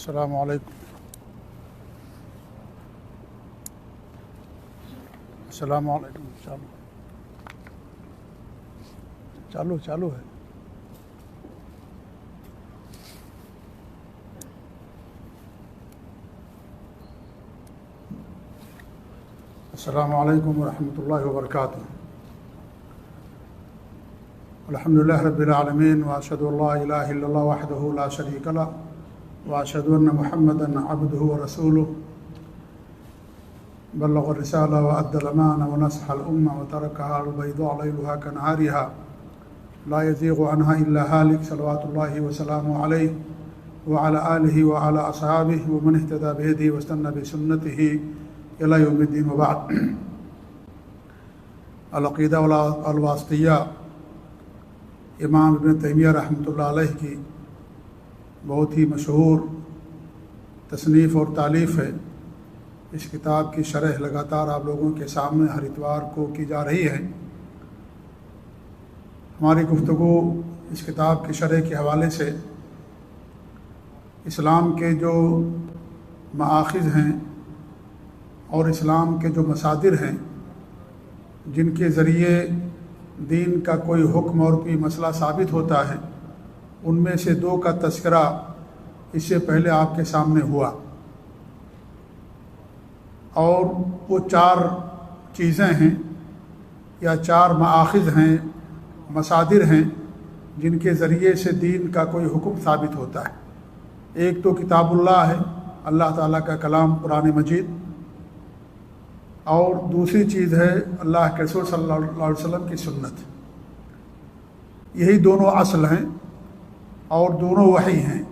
السلام علیکم. السلام علیکم. چالو ہے. السلام علیکم ورحمۃ اللہ وبرکاتہ. الحمد للہ رب العالمین واشهد ان لا الہ الا اللہ وحدہ لا شریک لہ واشهد ان محمدا عبدہ ورسولہ بلغ الرسالہ وادى الامانہ ونصح الامہ وترکها على البیضاء لیلها كنهارها لا يزيغ عنها الا هالك صلوات اللہ وسلامہ علیہ وعلى آلہ وعلى اصحابہ ومن اهتدى بهدیہ واستنى بسنته الى یوم الدین. وبعد. العقیدہ الواسطیہ امام ابن تیمیہ رحمۃ اللہ علیہ کی بہت ہی مشہور تصنیف اور تالیف ہے. اس کتاب کی شرح لگاتار آپ لوگوں کے سامنے ہر اتوار کو کی جا رہی ہے. ہماری گفتگو اس کتاب کی شرح کے حوالے سے اسلام کے جو مآخذ ہیں اور اسلام کے جو مصادر ہیں جن کے ذریعے دین کا کوئی حکم اور کوئی مسئلہ ثابت ہوتا ہے، ان میں سے دو کا تذکرہ اس سے پہلے آپ کے سامنے ہوا، اور وہ چار چیزیں ہیں یا چار مآخذ ہیں، مصادر ہیں جن کے ذریعے سے دین کا کوئی حکم ثابت ہوتا ہے. ایک تو کتاب اللہ ہے، اللہ تعالیٰ کا کلام قرآن مجید، اور دوسری چیز ہے اللہ کے رسول صلی اللہ علیہ وسلم کی سنت. یہی دونوں اصل ہیں اور دونوں وحی ہیں،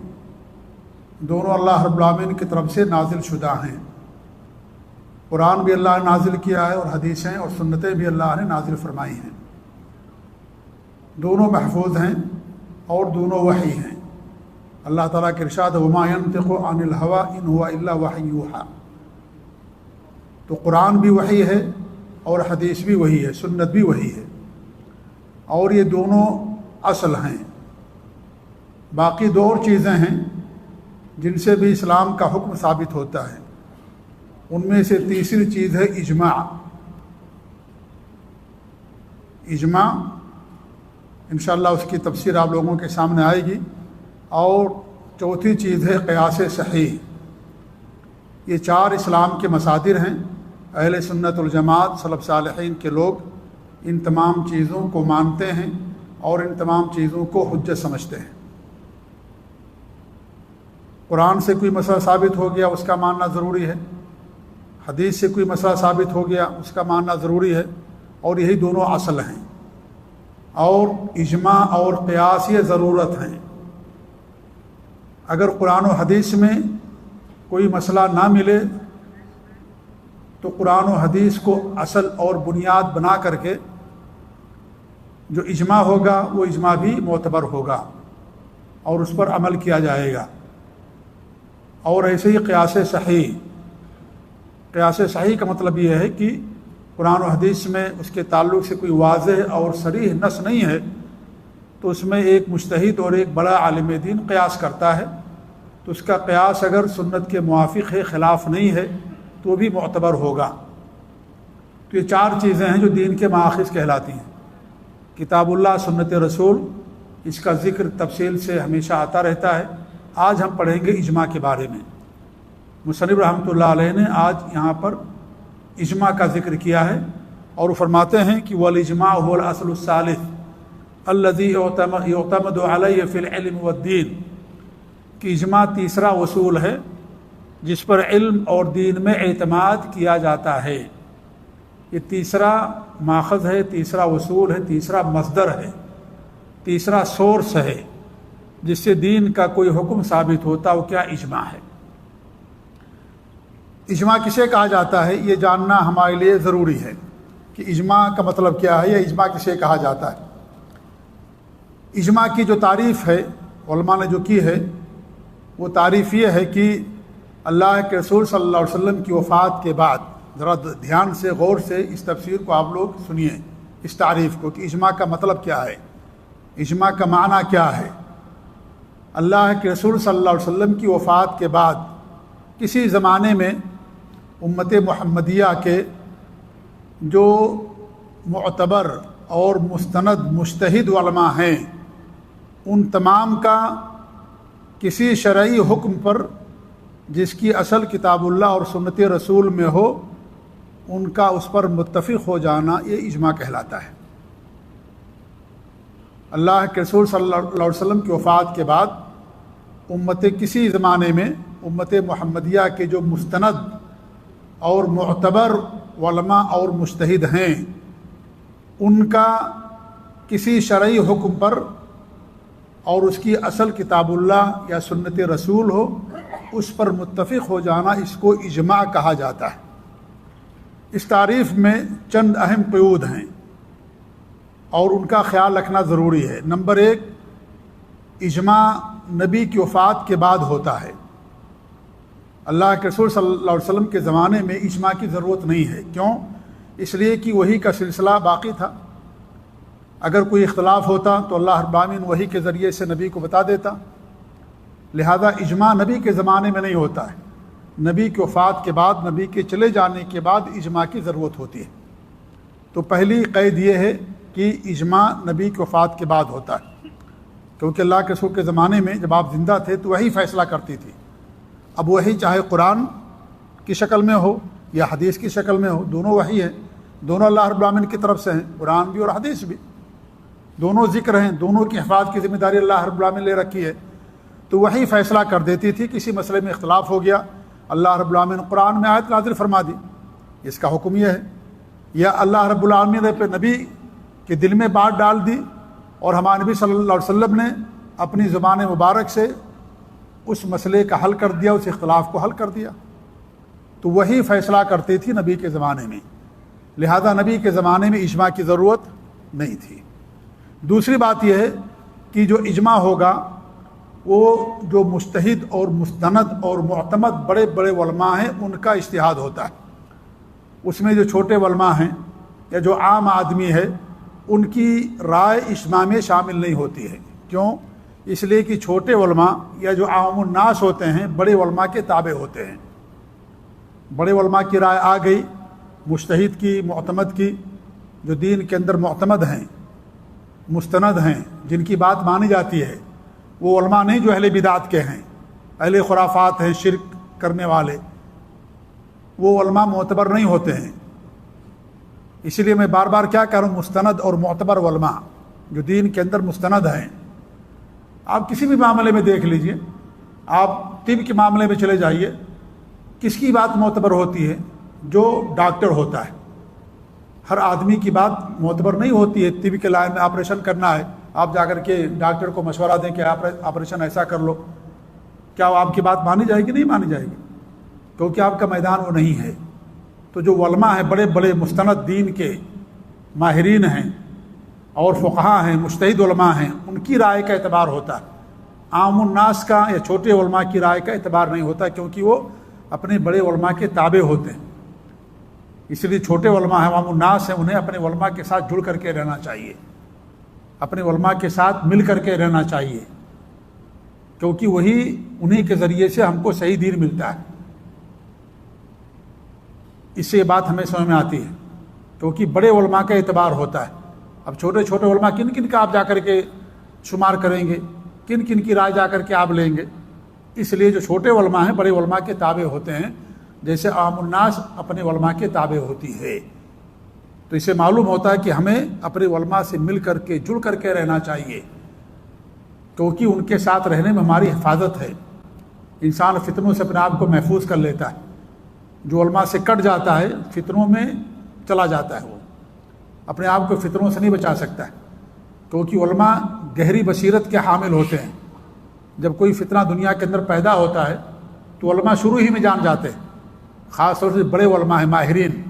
دونوں اللہ رب العالمین کی طرف سے نازل شدہ ہیں. قرآن بھی اللہ نے نازل کیا ہے اور حدیثیں اور سنتیں بھی اللہ نے نازل فرمائی ہیں. دونوں محفوظ ہیں اور دونوں وحی ہیں. اللہ تعالیٰ کے ارشاد وما ينطق عن الهوى ان هو الا وحی یوحی. تو قرآن بھی وحی ہے اور حدیث بھی وحی ہے، سنت بھی وحی ہے، اور یہ دونوں اصل ہیں. باقی دو اور چیزیں ہیں جن سے بھی اسلام کا حکم ثابت ہوتا ہے. ان میں سے تیسری چیز ہے اجماع. اجماع انشاءاللہ اس کی تفسیر آپ لوگوں کے سامنے آئے گی. اور چوتھی چیز ہے قیاس صحیح. یہ چار اسلام کے مصادر ہیں. اہل سنت والجماعت سلف صالحین کے لوگ ان تمام چیزوں کو مانتے ہیں اور ان تمام چیزوں کو حجت سمجھتے ہیں. قرآن سے کوئی مسئلہ ثابت ہو گیا اس کا ماننا ضروری ہے، حدیث سے کوئی مسئلہ ثابت ہو گیا اس کا ماننا ضروری ہے، اور یہی دونوں اصل ہیں. اور اجماع اور قیاس یہ ضرورت ہیں. اگر قرآن و حدیث میں کوئی مسئلہ نہ ملے تو قرآن و حدیث کو اصل اور بنیاد بنا کر کے جو اجماع ہوگا وہ اجماع بھی معتبر ہوگا اور اس پر عمل کیا جائے گا. اور ایسے ہی قیاس صحیح. قیاس صحیح کا مطلب یہ ہے کہ قرآن و حدیث میں اس کے تعلق سے کوئی واضح اور صریح نص نہیں ہے تو اس میں ایک مجتہد اور ایک بڑا عالم دین قیاس کرتا ہے، تو اس کا قیاس اگر سنت کے موافق ہے، خلاف نہیں ہے، تو بھی معتبر ہوگا. تو یہ چار چیزیں ہیں جو دین کے مآخذ کہلاتی ہیں. کتاب اللہ، سنت رسول، اس کا ذکر تفصیل سے ہمیشہ آتا رہتا ہے. آج ہم پڑھیں گے اجماع کے بارے میں. مصنف رحمۃ اللہ علیہ نے آج یہاں پر اجماع کا ذکر کیا ہے، اور وہ فرماتے ہیں کہ والاجماع هو الاصل الثالث الذي يعتمد عليه في العلم والدين. کہ اجماع تیسرا اصول ہے جس پر علم اور دین میں اعتماد کیا جاتا ہے. یہ تیسرا ماخذ ہے، تیسرا اصول ہے، تیسرا مصدر ہے، تیسرا سورس ہے جس سے دین کا کوئی حکم ثابت ہوتا. وہ کیا؟ اجماع ہے. اجماع کسے کہا جاتا ہے یہ جاننا ہمارے لیے ضروری ہے کہ اجماع کا مطلب کیا ہے، یا اجماع کسے کہا جاتا ہے. اجماع کی جو تعریف ہے علماء نے جو کی ہے وہ تعریف یہ ہے کہ اللہ کے رسول صلی اللہ علیہ وسلم کی وفات کے بعد، ذرا دھیان سے غور سے اس تفسیر کو آپ لوگ سنیے، اس تعریف کو کہ اجماع کا مطلب کیا ہے، اجماع کا معنی کیا ہے. اللہ کے رسول صلی اللہ علیہ وسلم کی وفات کے بعد کسی زمانے میں امت محمدیہ کے جو معتبر اور مستند مجتہد علماء ہیں ان تمام کا کسی شرعی حکم پر جس کی اصل کتاب اللہ اور سنت رسول میں ہو ان کا اس پر متفق ہو جانا یہ اجماع کہلاتا ہے۔ اللہ کے رسول صلی اللہ علیہ وسلم کی وفات کے بعد کسی زمانے میں امت محمدیہ کے جو مستند اور معتبر علماء اور مجتہد ہیں ان کا کسی شرعی حکم پر اور اس کی اصل کتاب اللہ یا سنت رسول ہو اس پر متفق ہو جانا اس کو اجماع کہا جاتا ہے۔ اس تعریف میں چند اہم قیود ہیں اور ان کا خیال رکھنا ضروری ہے۔ نمبر 1، اجماع نبی کی وفات کے بعد ہوتا ہے۔ اللہ کے رسول صلی اللہ علیہ وسلم کے زمانے میں اجماع کی ضرورت نہیں ہے۔ کیوں؟ اس لیے کہ وحی کا سلسلہ باقی تھا۔ اگر کوئی اختلاف ہوتا تو اللہ رب العالمین وحی کے ذریعے سے نبی کو بتا دیتا، لہذا اجماع نبی کے زمانے میں نہیں ہوتا ہے۔ نبی کی وفات کے بعد، نبی کے چلے جانے کے بعد اجماع کی ضرورت ہوتی ہے۔ تو پہلی قید یہ ہے کہ اجماع نبی کی وفات کے بعد ہوتا ہے، کیونکہ اللہ کے رسول کے زمانے میں جب آپ زندہ تھے تو وہی فیصلہ کرتی تھی۔ اب وہی چاہے قرآن کی شکل میں ہو یا حدیث کی شکل میں ہو، دونوں وحی ہیں، دونوں اللہ رب العالمین کی طرف سے ہیں، قرآن بھی اور حدیث بھی، دونوں ذکر ہیں، دونوں کی حفاظت کی ذمہ داری اللہ رب العالمین لے رکھی ہے۔ تو وہی فیصلہ کر دیتی تھی۔ کسی مسئلے میں اختلاف ہو گیا، اللہ رب العالمین قرآن میں آیت نازل فرما دی، اس کا حکم یہ ہے، یا اللہ رب العالمین نے پہ نبی کے دل میں بات ڈال دی اور ہمارے نبی صلی اللہ علیہ وسلم نے اپنی زبان مبارک سے اس مسئلے کا حل کر دیا، اس اختلاف کو حل کر دیا۔ تو وہی فیصلہ کرتی تھی نبی کے زمانے میں، لہذا نبی کے زمانے میں اجماع کی ضرورت نہیں تھی۔ دوسری بات یہ ہے کہ جو اجماع ہوگا وہ جو مجتہد اور مستند اور معتمد بڑے بڑے علماء ہیں ان کا اجتہاد ہوتا ہے۔ اس میں جو چھوٹے علماء ہیں یا جو عام آدمی ہے ان کی رائے اجماع میں شامل نہیں ہوتی ہے۔ کیوں؟ اس لیے کہ چھوٹے علماء یا جو عام الناس ہوتے ہیں بڑے علماء کے تابع ہوتے ہیں۔ بڑے علماء کی رائے آ گئی، مجتہد کی، معتمد کی، جو دین کے اندر معتمد ہیں، مستند ہیں، جن کی بات مانی جاتی ہے، وہ علماء نہیں جو اہل بدعت کے ہیں، اہل خرافات ہیں، شرک کرنے والے، وہ علماء معتبر نہیں ہوتے ہیں۔ اسی لیے میں بار بار کیا کہہ رہا ہوں، مستند اور معتبر علماء جو دین کے اندر مستند ہیں۔ آپ کسی بھی معاملے میں دیکھ لیجئے، آپ طب کے معاملے میں چلے جائیے، کس کی بات معتبر ہوتی ہے؟ جو ڈاکٹر ہوتا ہے۔ ہر آدمی کی بات معتبر نہیں ہوتی ہے۔ طب کے لائن میں آپریشن کرنا ہے، آپ جا کر کے ڈاکٹر کو مشورہ دیں کہ آپریشن ایسا کر لو، کیا وہ آپ کی بات مانی جائے گی؟ نہیں مانی جائے گی، کیونکہ آپ کا میدان وہ نہیں ہے۔ تو جو علماء ہیں، بڑے بڑے مستند دین کے ماہرین ہیں اور فقہاء ہیں، مجتہد علماء ہیں، ان کی رائے کا اعتبار ہوتا ہے۔ عام الناس کا یا چھوٹے علماء کی رائے کا اعتبار نہیں ہوتا، کیونکہ وہ اپنے بڑے علماء کے تابع ہوتے ہیں۔ اس لیے چھوٹے علماء ہیں، عام الناس ہیں، انہیں اپنے علماء کے ساتھ جڑ کر کے رہنا چاہیے، اپنے علماء کے ساتھ مل کر کے رہنا چاہیے، کیونکہ وہی انہی کے ذریعے سے ہم کو صحیح دین ملتا ہے۔ اس سے یہ بات ہمیں سمجھ میں آتی ہے، کیونکہ بڑے علماء کا اعتبار ہوتا ہے۔ اب چھوٹے چھوٹے علماء کن کن کا آپ جا کر کے شمار کریں گے، کن کن کی رائے جا کر کے آپ لیں گے؟ اس لیے جو چھوٹے علماء ہیں بڑے علماء کے تابع ہوتے ہیں، جیسے عام الناس اپنے علماء کے تابع ہوتی ہے۔ تو اسے معلوم ہوتا ہے کہ ہمیں اپنے علماء سے مل کر کے جڑ کر کے رہنا چاہیے، کیونکہ ان کے ساتھ رہنے میں ہماری حفاظت ہے۔ انسان فتنوں سے اپنے آپ کو محفوظ کر لیتا ہے۔ جو علماء سے کٹ جاتا ہے فتنوں میں چلا جاتا ہے، وہ اپنے آپ کو فتنوں سے نہیں بچا سکتا ہے، کیونکہ علماء گہری بصیرت کے حامل ہوتے ہیں۔ جب کوئی فتنہ دنیا کے اندر پیدا ہوتا ہے تو علماء شروع ہی میں جان جاتے ہیں، خاص طور سے بڑے علماء ہیں، ماہرین،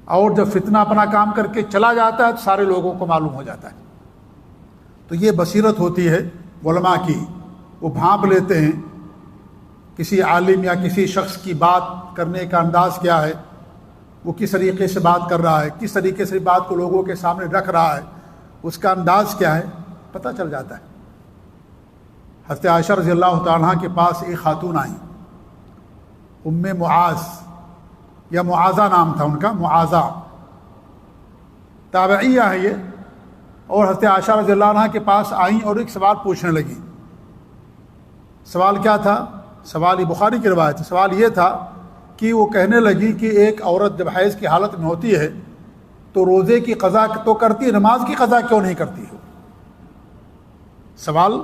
اور جب فتنہ اپنا کام کر کے چلا جاتا ہے تو سارے لوگوں کو معلوم ہو جاتا ہے۔ تو یہ بصیرت ہوتی ہے علماء کی، وہ بھانپ لیتے ہیں کسی عالم یا کسی شخص کی بات کرنے کا انداز کیا ہے، وہ کس طریقے سے بات کر رہا ہے، کس طریقے سے بات کو لوگوں کے سامنے رکھ رہا ہے، اس کا انداز کیا ہے، پتہ چل جاتا ہے۔ حضرت عائشہ رضی اللہ تعالیٰ عنہ کے پاس ایک خاتون آئیں، ام معاذ، یا معاذہ نام تھا ان کا، معاذہ، تابعیہ ہے یہ، اور حضرت عائشہ رضی اللہ عنہ کے پاس آئیں اور ایک سوال پوچھنے لگیں۔ سوال کیا تھا؟ سوال یہ بخاری کی روایت ہے۔ سوال یہ تھا کہ وہ کہنے لگی کہ ایک عورت جب حیض کی حالت میں ہوتی ہے تو روزے کی قضا تو کرتی ہے، نماز کی قضا کیوں نہیں کرتی ہو؟ سوال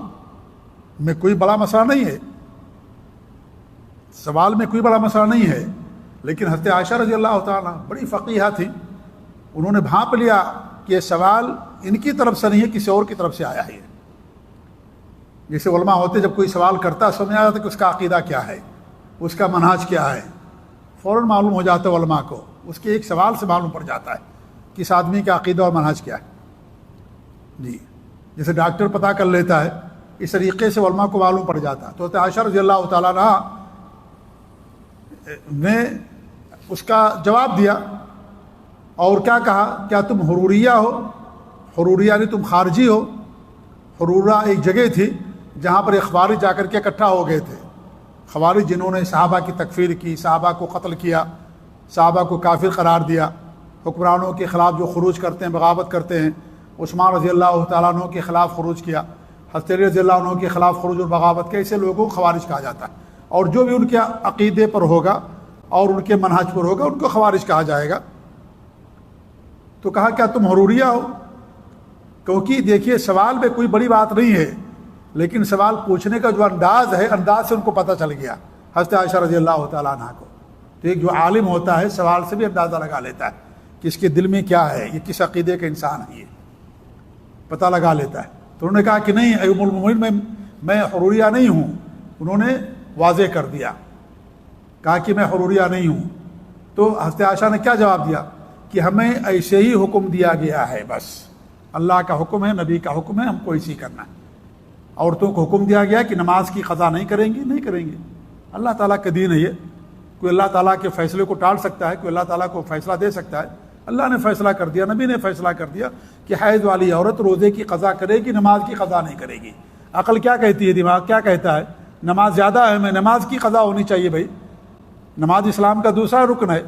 میں کوئی بڑا مسئلہ نہیں ہے، سوال میں کوئی بڑا مسئلہ نہیں ہے، لیکن حضرت عائشہ رضی اللہ تعالیٰ بڑی فقیہہ تھی، انہوں نے بھانپ لیا کہ یہ سوال ان کی طرف سے نہیں ہے، کسی اور کی طرف سے آیا ہے۔ جیسے علماء ہوتے جب کوئی سوال کرتا سمجھ آ جاتا کہ اس کا عقیدہ کیا ہے، اس کا منہج کیا ہے، فوراً معلوم ہو جاتا ہے علماء کو، اس کے ایک سوال سے معلوم پڑ جاتا ہے کہ اس آدمی کا عقیدہ اور منہج کیا ہے۔ جی، جیسے ڈاکٹر پتہ کر لیتا ہے، اس طریقے سے علماء کو معلوم پڑ جاتا ہے۔ تو حضرت عائشہ رضی اللہ تعالیٰ عنہ نے اس کا جواب دیا اور کیا کہا؟ کیا تم حروریہ ہو؟ حروریہ یعنی تم خارجی ہو۔ حرورہ ایک جگہ تھی جہاں پر ایک خوارج جا کر کے اکٹھا ہو گئے تھے، خوارج جنہوں نے صحابہ کی تکفیر کی، صحابہ کو قتل کیا، صحابہ کو کافر قرار دیا، حکمرانوں کے خلاف جو خروج کرتے ہیں، بغاوت کرتے ہیں۔ عثمان رضی اللہ تعالیٰ عنہ کے خلاف خروج کیا، حضرت علی رضی اللہ عنہ کے خلاف خروج اور بغاوت کے، ایسے لوگوں کو خوارج کہا جاتا ہے، اور جو بھی ان کے عقیدے پر ہوگا اور ان کے منہج پر ہوگا ان کو خوارج کہا جائے گا۔ تو کہا کیا تم حروریہ ہو؟ کیونکہ دیکھیے سوال میں کوئی بڑی بات نہیں ہے، لیکن سوال پوچھنے کا جو انداز ہے، انداز سے ان کو پتہ چل گیا حضرت عائشہ رضی اللہ تعالیٰ عنہ کو۔ تو ایک جو عالم ہوتا ہے سوال سے بھی اندازہ لگا لیتا ہے کہ اس کے دل میں کیا ہے، یہ کس عقیدے کا انسان ہے، یہ پتہ لگا لیتا ہے۔ تو انہوں نے کہا کہ نہیں ام المؤمنین میں حروریہ نہیں ہوں، انہوں نے واضح کر دیا، کہا کہ میں حروریہ نہیں ہوں۔ تو حضرت عائشہ نے کیا جواب دیا کہ ہمیں ایسے ہی حکم دیا گیا ہے، بس اللہ کا حکم ہے، نبی کا حکم ہے، ہم کو اسی کرنا ہے۔ عورتوں کو حکم دیا گیا کہ نماز کی قضا نہیں کریں گی، نہیں کریں گے، اللہ تعالیٰ کا دین ہے یہ، کوئی اللہ تعالیٰ کے فیصلے کو ٹال سکتا ہے، کوئی اللہ تعالیٰ کو فیصلہ دے سکتا ہے؟ اللہ نے فیصلہ کر دیا، نبی نے فیصلہ کر دیا کہ حیض والی عورت روزے کی قضا کرے گی، نماز کی قضا نہیں کرے گی۔ عقل کیا کہتی ہے، دماغ کیا کہتا ہے؟ نماز زیادہ اہم ہے، نماز کی قضا ہونی چاہیے بھائی، نماز اسلام کا دوسرا رکن ہے،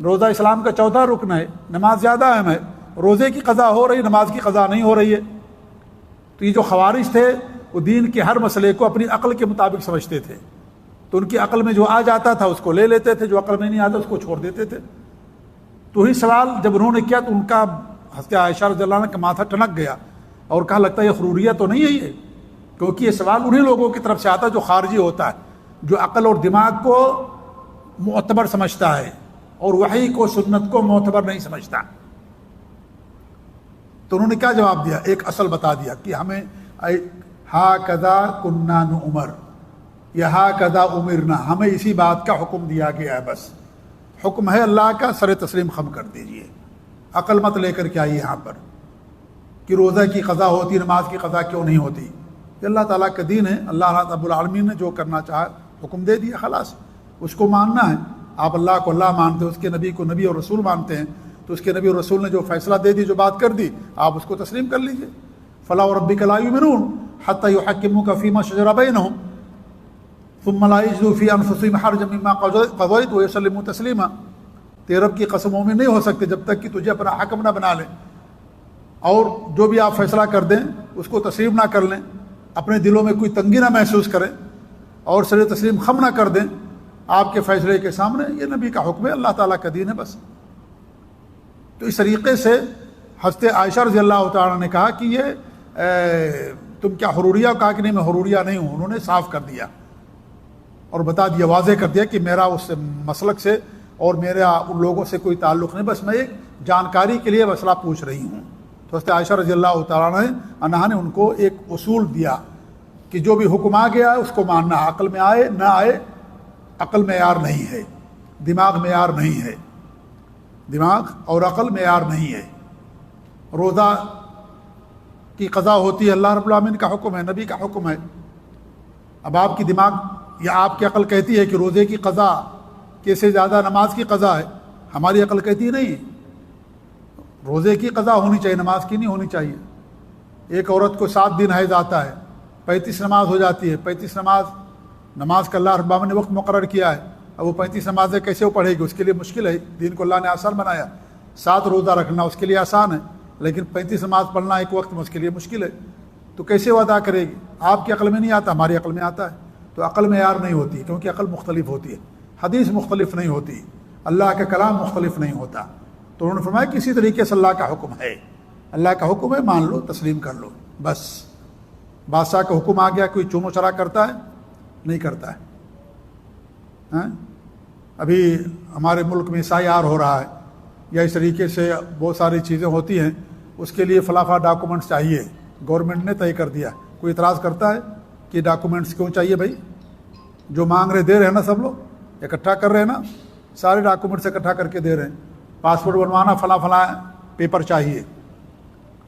روزہ اسلام کا چوتھا رکن ہے، نماز زیادہ اہم ہے، روزے کی قضا ہو رہی، نماز کی قضا نہیں ہو رہی ہے۔ تو یہ جو خوارج تھے وہ دین کے ہر مسئلے کو اپنی عقل کے مطابق سمجھتے تھے، تو ان کی عقل میں جو آ جاتا تھا اس کو لے لیتے تھے، جو عقل میں نہیں آتا اس کو چھوڑ دیتے تھے۔ تو ہی سوال جب انہوں نے کیا تو ان کا حضرت عائشہ رضی اللہ عنہ کا ماتھا ٹنک گیا اور کہا لگتا ہے یہ حروریہ تو نہیں ہے یہ، کیونکہ یہ سوال انہی لوگوں کی طرف سے آتا ہے جو خارجی ہوتا ہے، جو عقل اور دماغ کو معتبر سمجھتا ہے اور وحی کو، سنت کو معتبر نہیں سمجھتا۔ تو انہوں نے کیا جواب دیا؟ ایک اصل بتا دیا کہ ہمیں ہاکذا کنا نؤمر یا ہاکذا امرنا، ہمیں اسی بات کا حکم دیا گیا ہے، بس حکم ہے اللہ کا، سر تسلیم خم کر دیجئے، عقل مت لے کر کے آئیے یہاں پر کہ روزہ کی قضا ہوتی، نماز کی قضا کیوں نہیں ہوتی۔ یہ اللہ تعالیٰ کا دین ہے، اللہ رب العالمین نے جو کرنا چاہا حکم دے دیا، خلاص اس کو ماننا ہے۔ آپ اللہ کو اللہ مانتے ہیں، اس کے نبی کو نبی اور رسول مانتے ہیں، تو اس کے نبی اور رسول نے جو فیصلہ دے دی، جو بات کر دی، آپ اس کو تسلیم کر لیجئے۔ فلا وربک لا یؤمنون حتی یحکموک فیما شجر بینہم ثم لا یجدوا فی انفسہم حرجا مما قضیت ویسلموا تسلیما۔ تیرے رب کی قسم مومن نہیں ہو سکتے جب تک کہ تجھے اپنا حکم نہ بنا لیں، اور جو بھی آپ فیصلہ کر دیں اس کو تسلیم نہ کر لیں، اپنے دلوں میں کوئی تنگی نہ محسوس کریں اور سر تسلیم خم نہ کر دیں آپ کے فیصلے کے سامنے۔ یہ نبی کا حکم ہے، اللہ تعالیٰ کا دین ہے، بس۔ تو اس طریقے سے حضرت عائشہ رضی اللہ تعالیٰ نے کہا کہ یہ تم کیا حروریہ؟ کہا کہ نہیں میں حروریہ نہیں ہوں۔ انہوں نے صاف کر دیا اور بتا دیا، واضح کر دیا کہ میرا اس مسلک سے اور میرا ان لوگوں سے کوئی تعلق نہیں، بس میں ایک جانکاری کے لیے مسئلہ پوچھ رہی ہوں۔ تو حضرت عائشہ رضی اللہ تعالیٰ عنہا نے ان کو ایک اصول دیا کہ جو بھی حکم آ گیا ہے اس کو ماننا، عقل میں آئے نہ آئے، عقل معیار نہیں ہے، دماغ معیار نہیں ہے، دماغ اور عقل معیار نہیں ہے۔ روزہ کی قضا ہوتی ہے، اللہ رب العالمین کا حکم ہے، نبی کا حکم ہے۔ اب آپ کی دماغ یا آپ کی عقل کہتی ہے کہ روزے کی قضا کے سے زیادہ نماز کی قضا ہے، ہماری عقل کہتی ہے نہیں، روزے کی قضا ہونی چاہیے، نماز کی نہیں ہونی چاہیے۔ ایک عورت کو 7 دن حیض آتا ہے 35 نماز ہو جاتی ہے، 35 نماز کا اللہ رب العالمین نے وقت مقرر کیا ہے، اب وہ 35 نمازیں کیسے وہ پڑھے گی؟ اس کے لیے مشکل ہے، دین کو اللہ نے آسان بنایا، 7 روزہ رکھنا اس کے لیے آسان ہے، لیکن 35 نماز پڑھنا ایک وقت میں اس کے لیے مشکل ہے، تو کیسے وہ ادا کرے گی؟ آپ کی عقل میں نہیں آتا، ہماری عقل میں آتا ہے، تو عقل معیار نہیں ہوتی، کیونکہ عقل مختلف ہوتی ہے، حدیث مختلف نہیں ہوتی، اللہ کا کلام مختلف نہیں ہوتا۔ تو انہوں نے فرمایا کسی طریقے سے اللہ کا حکم ہے، اللہ کا حکم ہے، مان لو، تسلیم کر لو، بس۔ بادشاہ کا حکم آ گیا، کوئی چومو چرا کرتا ہے؟ نہیں کرتا ہے۔ ابھی ہمارے ملک میں عیسائی آر ہو رہا ہے، یا اس طریقے سے بہت ساری چیزیں ہوتی ہیں، اس کے لیے فلاں ڈاکومنٹس چاہیے، گورنمنٹ نے طے کر دیا، کوئی اعتراض کرتا ہے کہ ڈاکومنٹس کیوں چاہیے؟ بھائی جو مانگ رہے دے رہے ہیں نا، سب لوگ اکٹھا کر رہے ہیں نا، سارے ڈاکومنٹس اکٹھا کر کے دے رہے ہیں، پاسپورٹ بنوانا فلاں پیپر چاہیے،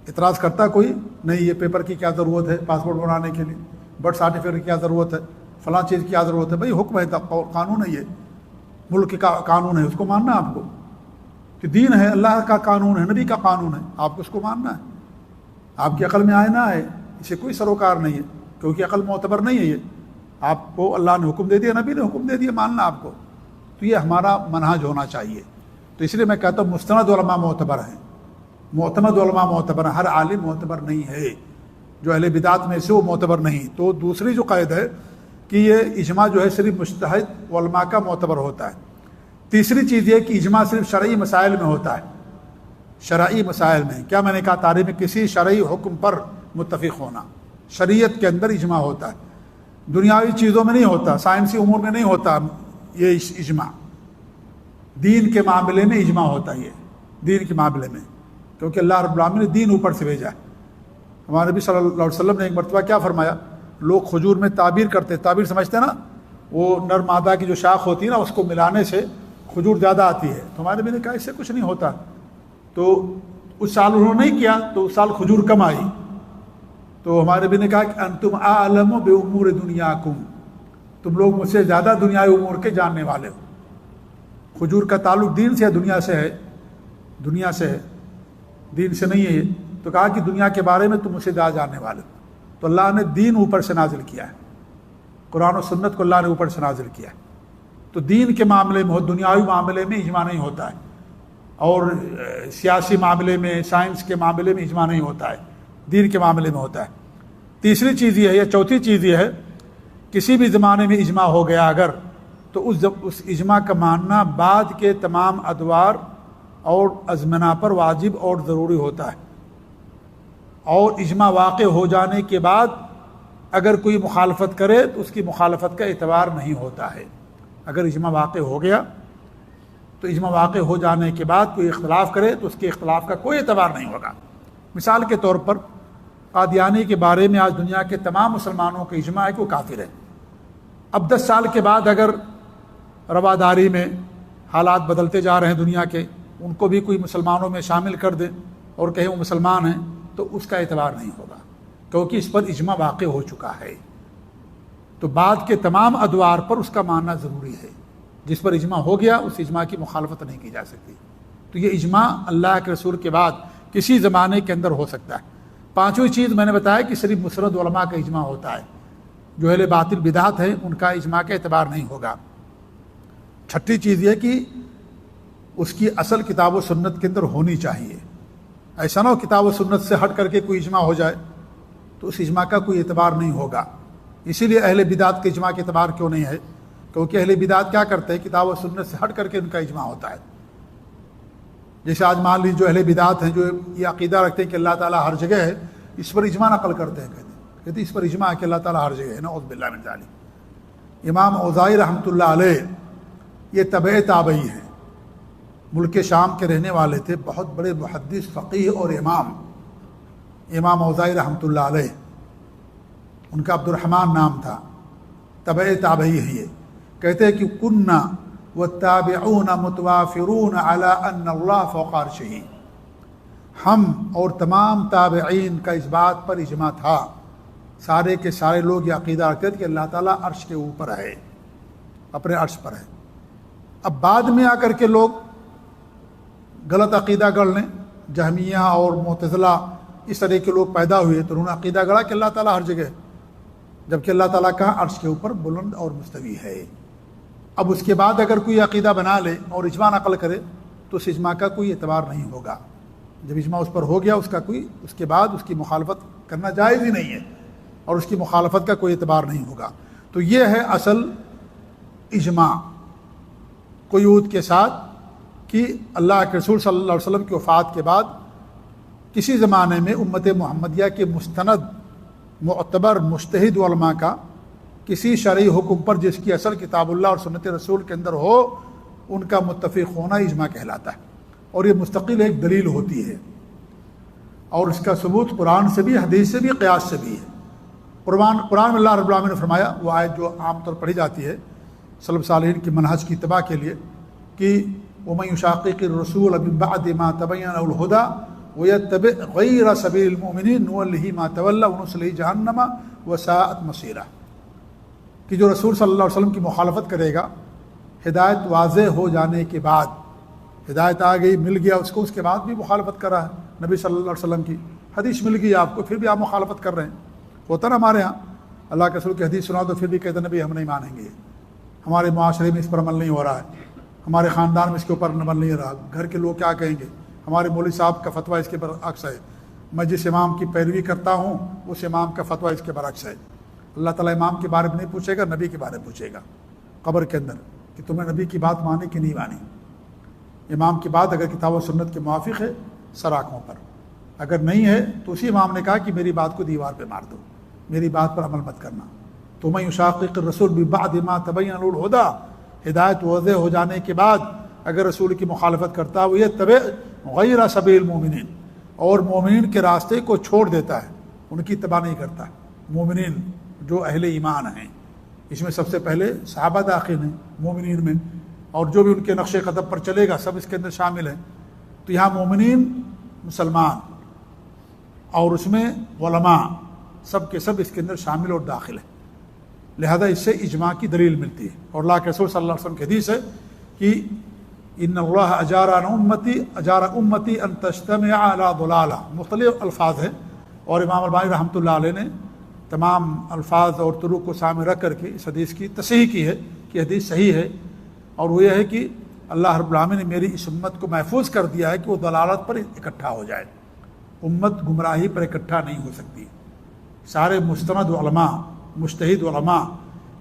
اعتراض کرتا کوئی نہیں، یہ پیپر کی کیا ضرورت ہے پاسپورٹ بنانے کے لیے، برتھ سرٹیفکیٹ کی کیا ضرورت ہے، فلاں چیز کی کیا ضرورت ہے؟ بھائی حکم ہے، قانون ہے، یہ ملک کا قانون ہے، اس کو ماننا ہے آپ کو، کہ دین ہے، اللہ کا قانون ہے، نبی کا قانون ہے، آپ کو اس کو ماننا ہے، آپ کی عقل میں آئے نہ آئے، اسے کوئی سروکار نہیں ہے، کیونکہ عقل معتبر نہیں ہے، یہ آپ کو اللہ نے حکم دے دیا، نبی نے حکم دے دیا، ماننا آپ کو، تو یہ ہمارا منہج ہونا چاہیے۔ تو اس لیے میں کہتا ہوں مستند علماء معتبر ہیں، معتمد علماء معتبر ہیں، ہر عالم معتبر نہیں ہے، جو اہل بدعت میں سے وہ معتبر نہیں۔ تو دوسری جو قید ہے کہ یہ اجماع جو ہے صرف مجتہد علماء کا معتبر ہوتا ہے۔ تیسری چیز یہ کہ اجماع صرف شرعی مسائل میں ہوتا ہے، شرعی مسائل میں، کیا میں نے کہا؟ تعریف میں کسی شرعی حکم پر متفق ہونا، شریعت کے اندر اجماع ہوتا ہے، دنیاوی چیزوں میں نہیں ہوتا، سائنسی امور میں نہیں ہوتا یہ اجماع، دین کے معاملے میں اجماع ہوتا ہے، یہ دین کے معاملے میں، کیونکہ اللہ رب العالمین نے دین اوپر سے بھیجا ہے۔ ہمارے نبی صلی اللہ علیہ وسلم نے ایک مرتبہ کیا فرمایا؟ لوگ کھجور میں تعبیر کرتے، تعبیر سمجھتے ہیں نا، وہ نر مادہ کی جو شاخ ہوتی ہے نا، اس کو ملانے سے کھجور زیادہ آتی ہے، تو ہمارے نبی نے کہا اس سے کچھ نہیں ہوتا، تو اس سال انہوں نے نہیں کیا تو اس سال کھجور کم آئی، تو ہمارے نبی نے کہا کہ انتم اعلم بامور دنیاکم، تم لوگ مجھ سے زیادہ دنیائی امور کے جاننے والے ہو۔ کھجور کا تعلق دین سے ہے، دنیا سے ہے، دنیا سے ہے، دین سے نہیں ہے یہ، تو کہا کہ دنیا کے بارے میں تم مجھ سے زیادہ جاننے والے ہو، تو اللہ نے دین اوپر سے نازل کیا ہے، قرآن و سنت کو اللہ نے اوپر سے نازل کیا ہے، تو دین کے معاملے میں ہو، دنیاوی معاملے میں اجماع نہیں ہوتا ہے، اور سیاسی معاملے میں، سائنس کے معاملے میں اجماع نہیں ہوتا ہے، دین کے معاملے میں ہوتا ہے۔ تیسری چیز یہ ہے، یا چوتھی چیز یہ ہے، کسی بھی زمانے میں اجماع ہو گیا اگر، تو اس اجماع کا ماننا بعد کے تمام ادوار اور ازمنہ پر واجب اور ضروری ہوتا ہے، اور اجماع واقع ہو جانے کے بعد اگر کوئی مخالفت کرے تو اس کی مخالفت کا اعتبار نہیں ہوتا ہے۔ اگر اجماع واقع ہو گیا تو اجماع واقع ہو جانے کے بعد کوئی اختلاف کرے تو اس کے اختلاف کا کوئی اعتبار نہیں ہوگا۔ مثال کے طور پر قادیانی کے بارے میں آج دنیا کے تمام مسلمانوں کا اجماع ہے کہ وہ کافر ہے، اب 10 سال کے بعد اگر رواداری میں حالات بدلتے جا رہے ہیں دنیا کے، ان کو بھی کوئی مسلمانوں میں شامل کر دیں اور کہیں وہ مسلمان ہیں، تو اس کا اعتبار نہیں ہوگا، کیونکہ اس پر اجماع واقع ہو چکا ہے۔ تو بعد کے تمام ادوار پر اس کا ماننا ضروری ہے، جس پر اجماع ہو گیا اس اجماع کی مخالفت نہیں کی جا سکتی۔ تو یہ اجماع اللہ کے رسول کے بعد کسی زمانے کے اندر ہو سکتا ہے۔ پانچویں چیز میں نے بتایا کہ صرف مسند علماء کا اجماع ہوتا ہے، جو اہل باطل بدعت ہے ان کا اجماع کا اعتبار نہیں ہوگا۔ چھٹی چیز یہ کہ اس کی اصل کتاب و سنت کے اندر ہونی چاہیے، ایسا نہ ہو کتاب و سنت سے ہٹ کر کے کوئی اجماع ہو جائے تو اس اجماع کا کوئی اعتبار نہیں ہوگا۔ اسی لیے اہل بدعت کے اجماع کا اعتبار کیوں نہیں ہے؟ کیونکہ اہل بدعت کیا کرتے ہیں؟ کتاب و سنت سے ہٹ کر کے ان کا اجماع ہوتا ہے۔ جیسے آج مان لیجیے جو اہل بدعت ہیں، جو یہ عقیدہ رکھتے ہیں کہ اللہ تعالیٰ ہر جگہ ہے، اس پر اجماع نقل کرتے ہیں، کہتے ہیں اس پر اجماع ہے کہ اللہ تعالیٰ ہر جگہ ہے، نعوذ باللہ من ذالک۔ امام اوزاعی رحمۃ اللہ علیہ یہ تبع تابعی ہیں، ملک شام کے رہنے والے تھے، بہت بڑے محدث، فقیہ اور امام اوزاعی رحمۃ اللہ علیہ، ان کا عبد الرحمن نام تھا، تبع تابعی ہے۔ یہ کہتے ہیں کہ کننا والتابعون متوافرون علی ان اللہ فوق عرشہ، ہم اور تمام تابعین کا اس بات پر اجماع تھا، سارے کے سارے لوگ یہ عقیدہ رکھتے تھے کہ اللہ تعالیٰ عرش کے اوپر ہے، اپنے عرش پر ہے۔ اب بعد میں آ کر کے لوگ غلط عقیدہ گڑھ لیں، جہمیہ اور معتزلہ اس طرح کے لوگ پیدا ہوئے تو انہوں نے عقیدہ گڑھا کہ اللہ تعالیٰ ہر جگہ ہے، جبکہ اللہ تعالیٰ کا عرش کے اوپر بلند اور مستوی ہے۔ اب اس کے بعد اگر کوئی عقیدہ بنا لے اور اجماع نقل کرے تو اس اجماع کا کوئی اعتبار نہیں ہوگا۔ جب اجماع اس پر ہو گیا اس کے بعد اس کی مخالفت کرنا جائز ہی نہیں ہے، اور اس کی مخالفت کا کوئی اعتبار نہیں ہوگا۔ تو یہ ہے اصل اجماع قیود کے ساتھ کہ اللہ کے رسول صلی اللہ علیہ وسلم کی وفات کے بعد کسی زمانے میں امت محمدیہ کے مستند معتبر مجتہد علماء کا کسی شرعی حکم پر جس کی اصل کتاب اللہ اور سنت رسول کے اندر ہو، ان کا متفق ہونا اجماع کہلاتا ہے، اور یہ مستقل ایک دلیل ہوتی ہے، اور اس کا ثبوت قرآن سے بھی، حدیث سے بھی، قیاس سے بھی ہے۔ قرآن میں اللہ رب العالمین نے فرمایا، وہ آیت جو عام طور پڑھی جاتی ہے سلف صالحین کی منہج کی اتباع کے لیے، کہ وَمَن يُشَاقِقِ الرَّسُولَ مِن بَعْدِ مَا تَبَيَّنَ لَهُ الْهُدَىٰ وَيَتَّبِعْ غَيْرَ سَبِيلِ الْمُؤْمِنِينَ نُوَلِّهِ مَا تَوَلَّىٰ وَنُصْلِهِ جَهَنَّمَ وَسَاءَتْ مَصِيرًا، کہ جو رسول صلی اللہ علیہ وسلم کی مخالفت کرے گا، ہدایت واضح ہو جانے کے بعد، ہدایت آ گئی، مل گیا اس کو، اس کے بعد بھی مخالفت کر رہا ہے نبی صلی اللہ علیہ وسلم کی حدیث مل گئی آپ کو، پھر بھی آپ مخالفت کر رہے ہیں۔ ہوتا نا ہمارے ہاں، اللہ کے رسول کی حدیث سنا تو پھر بھی کہتے ہیں نبی ہم نہیں مانیں گے، ہمارے معاشرے میں اس پر عمل نہیں ہو رہا ہے، ہمارے خاندان میں اس کے اوپر عمل نہیں ہو رہا، گھر کے لوگ کیا کہیں گے، ہمارے مولوی صاحب کا فتویٰ اس کے برعکس ہے، میں جس امام کی پیروی کرتا ہوں اس امام کا فتویٰ اس کے برعکس ہے۔ اللہ تعالیٰ امام کے بارے میں نہیں پوچھے گا، نبی کے بارے میں پوچھے گا قبر کے اندر کہ تم نے نبی کی بات مانی کہ نہیں مانی۔ امام کی بات اگر کتاب و سنت کے موافق ہے سر آنکھوں پر، اگر نہیں ہے تو اسی امام نے کہا کہ میری بات کو دیوار پہ مار دو، میری بات پر عمل مت کرنا۔ تو من یشاقق الرسول من بعد ما تبین له الهدى، ہدایت واضح ہو جانے کے بعد اگر رسول کی مخالفت کرتا ہے، وہ یتبع غیر سبیل المؤمنین، اور مومنین کے راستے کو چھوڑ دیتا ہے، ان کی اتباع نہیں کرتا۔ مومنین جو اہل ایمان ہیں، اس میں سب سے پہلے صحابہ داخل ہیں مومنین میں، اور جو بھی ان کے نقش قدم پر چلے گا سب اس کے اندر شامل ہیں۔ تو یہاں مومنین مسلمان اور اس میں علماء سب کے سب اس کے اندر شامل اور داخل ہیں، لہذا اس سے اجماع کی دلیل ملتی ہے۔ اور اللہ کے رسول صلی اللہ علیہ وسلم کی حدیث ہے کہ ان اللہ اجار امتی ان تجتمع علی ضلالہ، مختلف الفاظ ہیں، اور امام البانی رحمۃ اللہ علیہ نے تمام الفاظ اور طرق کو سامنے رکھ کر کے اس حدیث کی تصحیح کی ہے کہ حدیث صحیح ہے، اور وہ یہ ہے کہ اللہ رب العالمین نے میری اس امت کو محفوظ کر دیا ہے کہ وہ ضلالت پر اکٹھا ہو جائے، امت گمراہی پر اکٹھا نہیں ہو سکتی۔ سارے مستند علماء، مجتہد علماء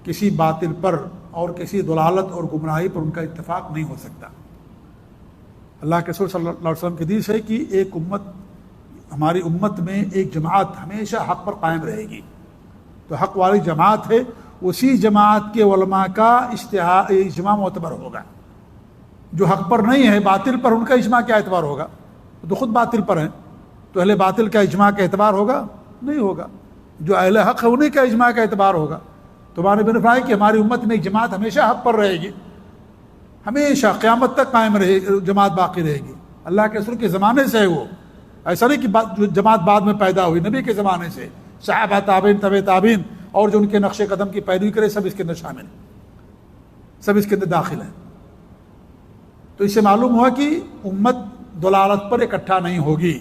کسی باطل پر اور کسی ضلالت اور گمراہی پر ان کا اتفاق نہیں ہو سکتا۔ اللہ کے رسول صلی اللہ علیہ وسلم کی حدیث ہے کہ ایک امت، ہماری امت میں ایک جماعت ہمیشہ حق پر قائم رہے گی، تو حق والی جماعت ہے، اسی جماعت کے علماء کا اجماع معتبر ہوگا۔ جو حق پر نہیں ہے، باطل پر، ان کا اجماع کیا اعتبار ہوگا؟ تو خود باطل پر ہیں، تو اہل باطل کا اجماع کا اعتبار ہوگا؟ نہیں ہوگا۔ جو اہل حق ہے انہیں کا اجماع کا اعتبار ہوگا۔ تو ہمارے بن فرمایا کہ ہماری امت میں ایک جماعت ہمیشہ حق پر رہے گی، ہمیشہ قیامت تک قائم رہے، جماعت باقی رہے گی۔ اللہ کے رسول کے زمانے سے ہے وہ، ایسا نہیں کہ جو جماعت بعد میں پیدا ہوئی، نبی کے زمانے سے صحابہ، تابعین، تبع تابعین، اور جو ان کے نقش قدم کی پیروی کرے سب اس کے اندر شامل ہیں، سب اس کے اندر داخل ہیں۔ تو اس سے معلوم ہوا کہ امت ضلالت پر اکٹھا نہیں ہوگی،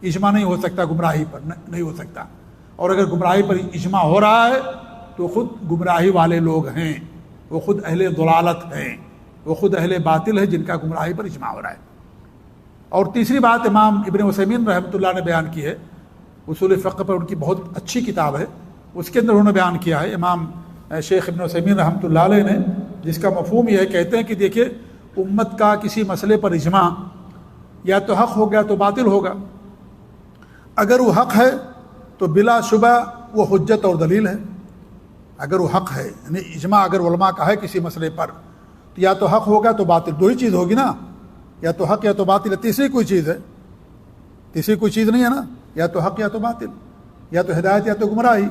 اجماع نہیں ہو سکتا، گمراہی پر نہیں ہو سکتا، اور اگر گمراہی پر اجماع ہو رہا ہے تو خود گمراہی والے لوگ ہیں، وہ خود اہل ضلالت ہیں، وہ خود اہل باطل ہے جن کا گمراہی پر اجماع ہو رہا ہے۔ اور تیسری بات امام ابن عثیمین رحمۃ اللہ نے بیان کی ہے، اصول فقہ پر ان کی بہت اچھی کتاب ہے، اس کے اندر انہوں نے بیان کیا ہے امام شیخ ابن عثیمین رحمۃ اللہ علیہ نے، جس کا مفہوم یہ ہے، کہتے ہیں کہ دیکھیے امت کا کسی مسئلے پر اجماع یا تو حق ہو گیا تو باطل ہوگا، اگر وہ حق ہے تو بلا شبہ وہ حجت اور دلیل ہے، اگر وہ حق ہے، یعنی اجماع اگر علماء کا ہے کسی مسئلے پر تو یا تو حق ہوگا تو باطل، دو ہی چیز ہوگی نا، یا تو حق یا تو باطل، تیسری کوئی چیز ہے، تیسری کوئی چیز نہیں ہے نا، یا تو حق یا تو باطل، یا تو ہدایت یا تو گمراہی۔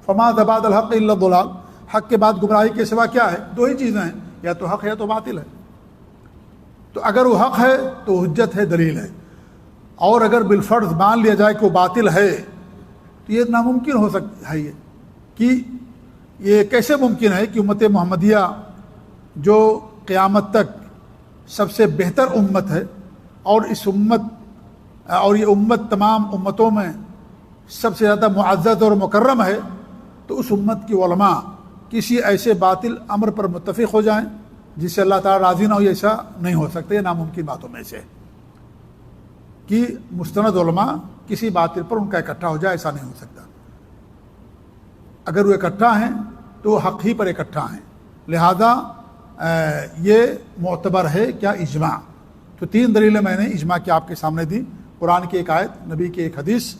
فما بعد الحق الا الضلال، حق کے بعد گمراہی کے سوا کیا ہے؟ دو ہی چیزیں ہیں، یا تو حق یا تو باطل ہے۔ تو اگر وہ حق ہے تو حجت ہے، دلیل ہے، اور اگر بالفرض مان لیا جائے کہ وہ باطل ہے تو یہ ناممکن ہو سکتا ہے، یہ کہ یہ کیسے ممکن ہے کہ امت محمدیہ جو قیامت تک سب سے بہتر امت ہے، اور اس امت اور یہ امت تمام امتوں میں سب سے زیادہ معزز اور مکرم ہے، تو اس امت کی علماء کسی ایسے باطل امر پر متفق ہو جائیں جس سے اللہ تعالیٰ راضی نہ ہو، ایسا نہیں ہو سکتا، یہ ناممکن باتوں میں سے کہ مستند علماء کسی باطل پر ان کا اکٹھا ہو جائے، ایسا نہیں ہو سکتا۔ اگر وہ اکٹھا ہیں تو حق ہی پر اکٹھا ہیں، لہذا یہ معتبر ہے کیا اجماع۔ تو 3 دلیلیں میں نے اجماع کی آپ کے سامنے دی، قرآن کی ایک آیت، نبی کی ایک حدیث،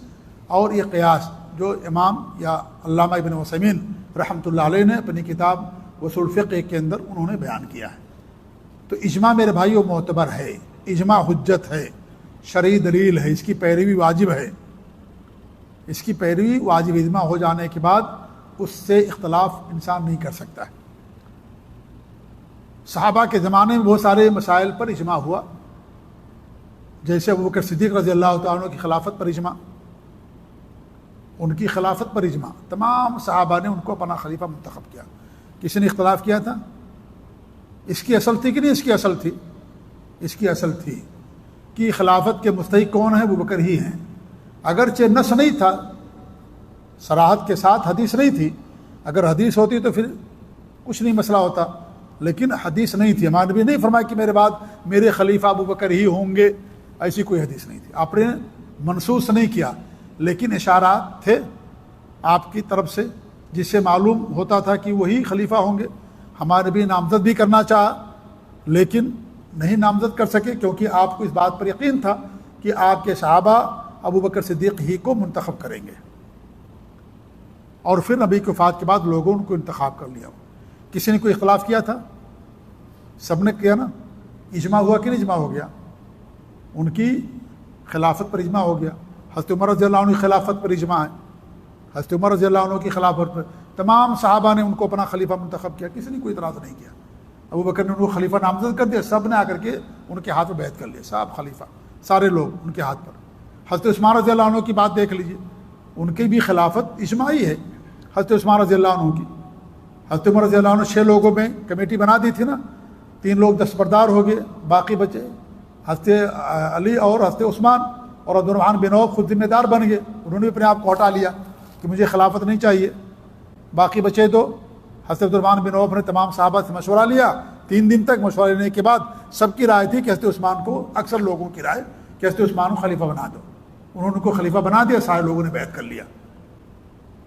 اور یہ قیاس جو امام یا علامہ ابن عثیمین رحمۃ اللہ علیہ نے اپنی کتاب اصول فقہ کے اندر انہوں نے بیان کیا ہے۔ تو اجماع میرے بھائیو معتبر ہے، اجماع حجت ہے، شرعی دلیل ہے، اس کی پیروی واجب ہے، اس کی پیروی واجب، اجماع ہو جانے کے بعد اس سے اختلاف انسان نہیں کر سکتا ہے۔ صحابہ کے زمانے میں بہت سارے مسائل پر اجماع ہوا، جیسے ابوبکر صدیق رضی اللہ تعالیٰ عنہ کی خلافت پر اجماع، ان کی خلافت پر اجماع، تمام صحابہ نے ان کو اپنا خلیفہ منتخب کیا۔ کسی نے اختلاف کیا تھا؟ اس کی اصل تھی کہ نہیں؟ اس کی اصل تھی، اس کی اصل تھی کہ خلافت کے مستحق کون ہیں؟ ابوبکر ہی ہیں۔ اگرچہ نص نہیں تھا، صراحت کے ساتھ حدیث نہیں تھی، اگر حدیث ہوتی تو پھر کچھ نہیں مسئلہ ہوتا، لیکن حدیث نہیں تھی۔ ہمارے نبی نہیں فرمایا کہ میرے بعد میرے خلیفہ ابوبکر ہی ہوں گے، ایسی کوئی حدیث نہیں تھی، آپ نے منسوخ نہیں کیا، لیکن اشارات تھے آپ کی طرف سے جس سے معلوم ہوتا تھا کہ وہی خلیفہ ہوں گے۔ ہمارے نبی نامزد بھی کرنا چاہا لیکن نہیں نامزد کر سکے، کیونکہ آپ کو اس بات پر یقین تھا کہ آپ کے صحابہ ابوبکر صدیق ہی کو منتخب کریں گے، اور پھر نبی کی وفات کے بعد لوگوں نے ان کو انتخاب کر لیا۔ کسی نے کوئی اختلاف کیا تھا؟ سب نے کیا نا؟ اجماع ہوا کہ نہیں اجماع ہو گیا؟ ان کی خلافت پر اجماع ہو گیا۔ حضرت عمر رضی اللہ عنہ کی خلافت پر اجماع ہے، حضرت عمر رضی اللہ عنہ کی خلافت پر تمام صحابہ نے ان کو اپنا خلیفہ منتخب کیا، کسی نے کوئی اعتراض نہیں کیا۔ ابوبکر نے ان کو خلیفہ نامزد کر دیا، سب نے آ کر کے ان کے ہاتھ میں بیعت کر لیا، صاحب خلیفہ، سارے لوگ ان کے ہاتھ پر۔ حضرت عثمان رضی اللہ عنہ کی بات دیکھ لیجئے، ان کی بھی خلافت اجماعی ہے، حضرت عثمان رضی اللہ عنہ کی۔ حضرت عمر رضی اللہ عنہ 6 لوگوں میں کمیٹی بنا دی تھی نا، 3 لوگ دستبردار ہو گئے، باقی بچے حضرت علی اور حضرت عثمان، اور عبد الرحمن بن عوف خود ذمہ دار بن گئے، انہوں نے اپنے آپ کو ہٹا لیا کہ مجھے خلافت نہیں چاہیے۔ باقی بچے تو حضرت عبد الرحمن بن عوف نے تمام صحابہ سے مشورہ لیا، 3 دن تک مشورہ لینے کے بعد سب کی رائے تھی کہ حضرت عثمان کو، اکثر لوگوں کی رائے کہ حضرت عثمان کو خلیفہ بنا دو، انہوں نے ان کو خلیفہ بنا دیا، سارے لوگوں نے بیعت کر لیا۔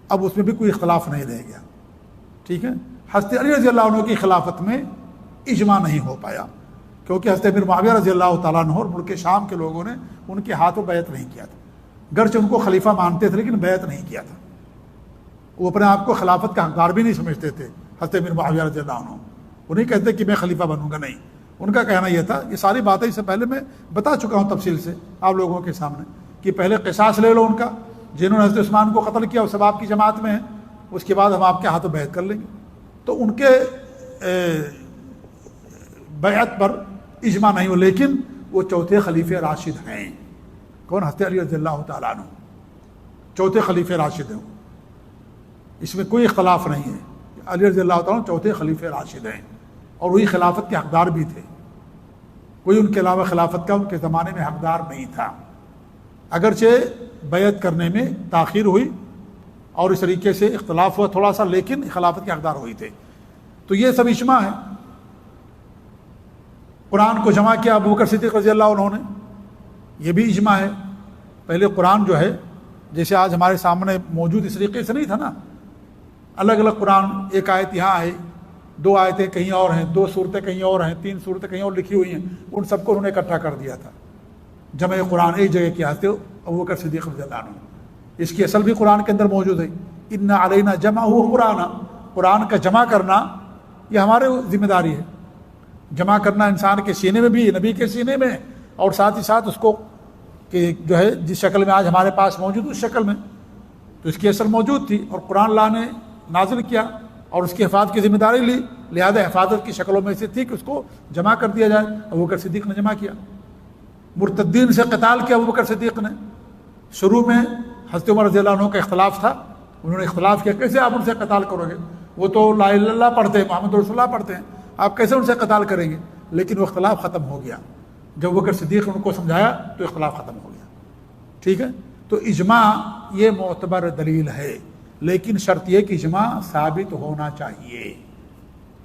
اب اس میں بھی کوئی اختلاف نہیں رہ گیا، ٹھیک ہے۔ حضرت علی رضی اللہ عنہ کی خلافت میں اجماع نہیں ہو پایا، کیونکہ حضرت امیر معاویہ رضی اللہ تعالیٰ عنہ اور ملک شام کے لوگوں نے ان کے ہاتھوں بیعت نہیں کیا تھا، گرچہ ان کو خلیفہ مانتے تھے لیکن بیعت نہیں کیا تھا۔ وہ اپنے آپ کو خلافت کا حقدار بھی نہیں سمجھتے تھے حضرت امیر معاویہ رضی اللہ عنہ، وہ نہیں کہتے کہ میں خلیفہ بنوں گا، نہیں، ان کا کہنا یہ تھا، یہ ساری باتیں اس سے پہلے میں بتا چکا ہوں تفصیل سے آپ لوگوں کے سامنے، کہ پہلے قصاص لے لو ان کا، جنہوں نے حضرت عثمان کو قتل کیا وہ سب آپ کی جماعت میں ہیں، اس کے بعد ہم آپ کے ہاتھوں بیعت کر لیں گے۔ تو ان کے بیعت پر اجماع نہیں ہو، لیکن وہ چوتھے خلیفہ راشد ہیں۔ کون؟ حضرت علی رضی اللہ تعالیٰ عنہ چوتھے خلیفہ راشد ہیں، اس میں کوئی اختلاف نہیں ہے، علی رضی اللہ تعالیٰ عنہ چوتھے خلیفہ راشد ہیں، اور وہی خلافت کے حقدار بھی تھے، کوئی ان کے علاوہ خلافت کا ان کے زمانے میں حقدار نہیں تھا، اگرچہ بیعت کرنے میں تاخیر ہوئی اور اس طریقے سے اختلاف ہوا تھوڑا سا، لیکن خلافت کے حقدار ہوئی تھے۔ تو یہ سب اجماع ہے۔ قرآن کو جمع کیا ابوبکر صدیق رضی اللہ عنہ نے، یہ بھی اجماع ہے۔ پہلے قرآن جو ہے جیسے آج ہمارے سامنے موجود اس طریقے سے نہیں تھا نا، الگ الگ قرآن، ایک آیت یہاں ہے، 2 آیتیں کہیں اور ہیں، 2 صورتیں کہیں اور ہیں، 3 صورتیں کہیں اور لکھی ہوئی ہیں، ان سب کو انہوں نے اکٹھا کر دیا تھا، جمع قرآن ایک جگہ کیا تھے ابوبکر صدیق رضی اللہ عنہ۔ اس کی اصل بھی قرآن کے اندر موجود ہے، ان علینا جمعہ قرآن، قرآن کا جمع کرنا یہ ہمارے ذمہ داری ہے، جمع کرنا انسان کے سینے میں بھی، نبی کے سینے میں، اور ساتھ ہی ساتھ اس کو کہ جو ہے جس شکل میں آج ہمارے پاس موجود اس شکل میں، تو اس کی اصل موجود تھی، اور قرآن اللہ نے نازل کیا اور اس کی حفاظت کی ذمہ داری لی، لہذا حفاظت کی شکلوں میں سے تھی کہ اس کو جمع کر دیا جائے۔ ابوبکر صدیق نے جمع کیا، مرتدین سے قتال کیا ابوبکر صدیق نے۔ شروع میں حضرت عمر رضی اللہ عنہ کا اختلاف تھا، انہوں نے اختلاف کیا کیسے آپ ان سے قتال کرو گے، وہ تو لا الہ الا اللہ پڑھتے ہیں، محمد رسول اللہ پڑھتے ہیں، آپ کیسے ان سے قتال کریں گے، لیکن وہ اختلاف ختم ہو گیا، جب ابوبکر صدیق نے ان کو سمجھایا تو اختلاف ختم ہو گیا، ٹھیک ہے۔ تو اجماع یہ معتبر دلیل ہے، لیکن شرط یہ کہ اجماع ثابت ہونا چاہیے۔